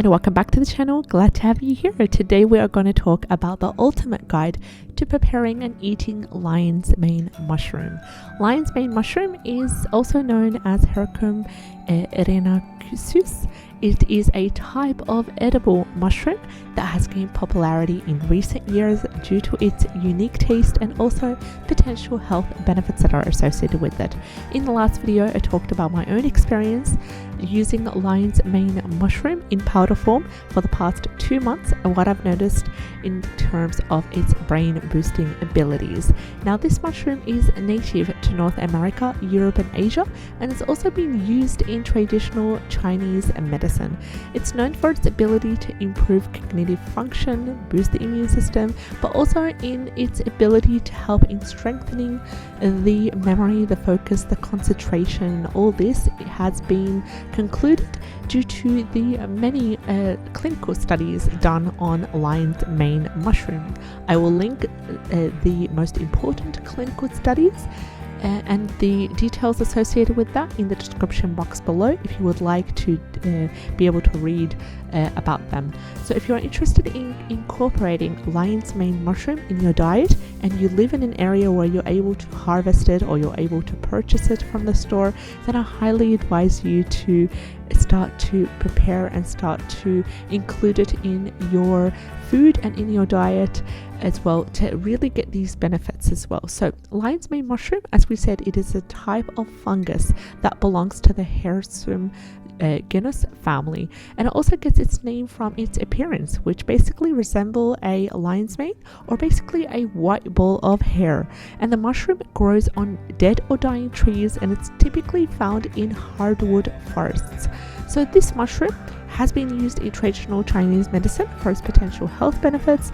and welcome back to the channel. Glad to have you here. Today we are going to talk about the ultimate guide to preparing and eating lion's mane mushroom. Lion's mane mushroom is also known as Heracum erinaceus. It is a type of edible mushroom that has gained popularity in recent years due to its unique taste and also potential health benefits that are associated with it. In the last video, I talked about my own experience using lion's mane mushroom in powder form for the past 2 months and what I've noticed in terms of its brain boosting abilities. Now, this mushroom is native to North America, Europe and Asia, and it's also been used in traditional Chinese medicine. It's known for its ability to improve cognitive function, boost the immune system, but also in its ability to help in strengthening the memory, the focus, the concentration. All this has been concluded due to the many clinical studies done on lion's mane mushroom. I will link the most important clinical studies and the details associated with that in the description box below if you would like to be able to read about them. So if you're interested in incorporating lion's mane mushroom in your diet and you live in an area where you're able to harvest it or you're able to purchase it from the store, then I highly advise you to start to prepare and start to include it in your food and in your diet as well to really get these benefits as well. So lion's mane mushroom, as we said, it is a type of fungus that belongs to the Heracum genus family, and it also gets its name from its appearance, which basically resemble a lion's mane or basically a white ball of hair. And the mushroom grows on dead or dying trees, and it's typically found in hardwood forests. So this mushroom has been used in traditional Chinese medicine for its potential health benefits,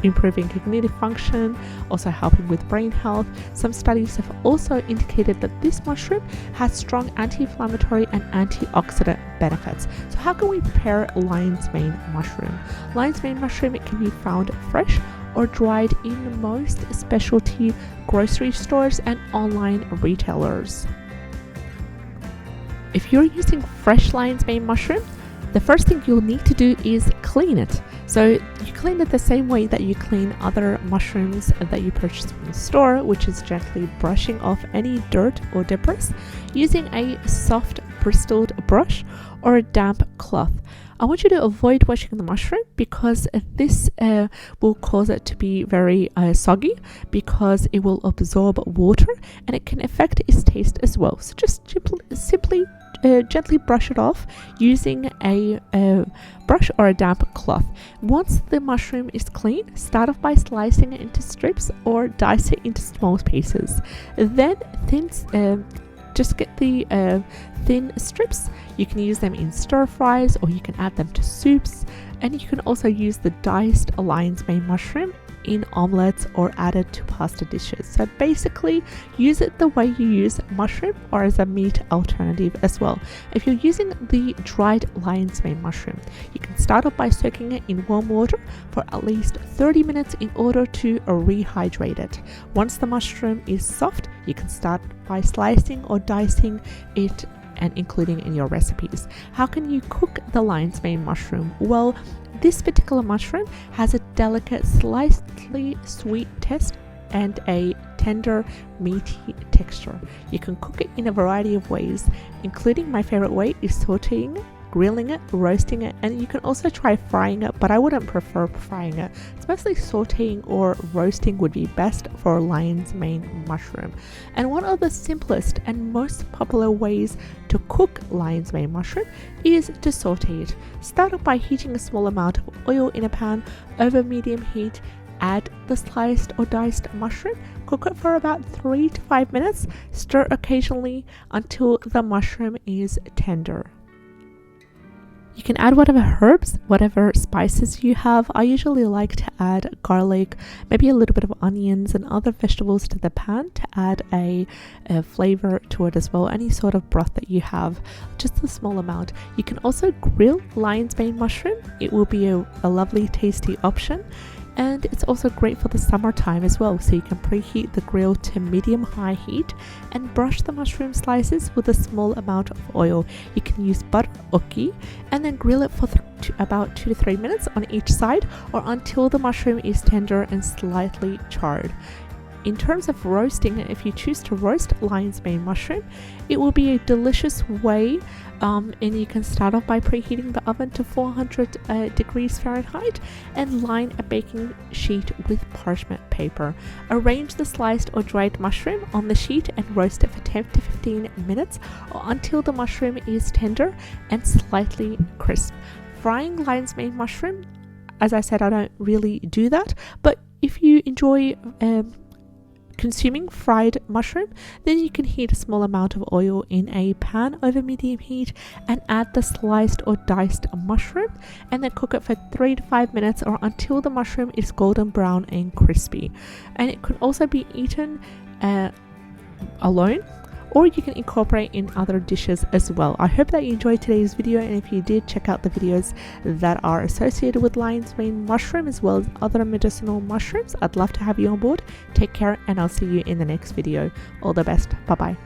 improving cognitive function, also helping with brain health. Some studies have also indicated that this mushroom has strong anti-inflammatory and antioxidant benefits. So how can we prepare lion's mane mushroom? Lion's mane mushroom, it can be found fresh or dried in most specialty grocery stores and online retailers. If you're using fresh lion's mane mushroom, the first thing you'll need to do is clean it. So you clean it the same way that you clean other mushrooms that you purchase from the store, which is gently brushing off any dirt or debris using a soft bristled brush or a damp cloth. I want you to avoid washing the mushroom because this will cause it to be very soggy because it will absorb water and it can affect its taste as well. So just simply gently brush it off using a brush or a damp cloth. Once the mushroom is clean, start off by slicing it into strips or dice it into small pieces. Then just get the thin strips. You can use them in stir fries or you can add them to soups, and you can also use the diced lion's mane mushroom in omelets or added to pasta dishes. So basically use it the way you use mushroom or as a meat alternative as well. If you're using the dried lion's mane mushroom, you can start off by soaking it in warm water for at least 30 minutes in order to rehydrate it. Once the mushroom is soft, you can start by slicing or dicing it and including in your recipes. How can you cook the lion's mane mushroom? Well, this particular mushroom has a delicate, slightly sweet taste and a tender, meaty texture. You can cook it in a variety of ways, including my favorite way is sauteing, grilling it, roasting it, and you can also try frying it, but I wouldn't prefer frying it. It's mostly sauteing or roasting would be best for lion's mane mushroom. And one of the simplest and most popular ways to cook lion's mane mushroom is to saute it. Start off by heating a small amount of oil in a pan over medium heat. Add the sliced or diced mushroom, cook it for about 3 to 5 minutes, stir occasionally until the mushroom is tender. You can add whatever herbs, whatever spices you have. I usually like to add garlic, maybe a little bit of onions and other vegetables to the pan to add a flavor to it as well. Any sort of broth that you have, just a small amount. You can also grill lion's mane mushroom. It will be a lovely tasty option. and it's also great for the summertime as well. So you can preheat the grill to medium-high heat and brush the mushroom slices with a small amount of oil. You can use butter or ghee and then grill it for about 2 to 3 minutes on each side, or until the mushroom is tender and slightly charred. In terms of roasting, if you choose to roast lion's mane mushroom, it will be a delicious way, and you can start off by preheating the oven to 400 degrees Fahrenheit and line a baking sheet with parchment paper. Arrange the sliced or dried mushroom on the sheet and roast it for 10 to 15 minutes or until the mushroom is tender and slightly crisp. Frying lion's mane mushroom, as I said, I don't really do that, but if you enjoy consuming fried mushroom, then you can heat a small amount of oil in a pan over medium heat and add the sliced or diced mushroom and then cook it for 3 to 5 minutes or until the mushroom is golden brown and crispy. And it could also be eaten alone, or you can incorporate in other dishes as well. I hope that you enjoyed today's video, and if you did, check out the videos that are associated with lion's mane mushroom as well as other medicinal mushrooms. I'd love to have you on board. Take care, and I'll see you in the next video. All the best. Bye bye.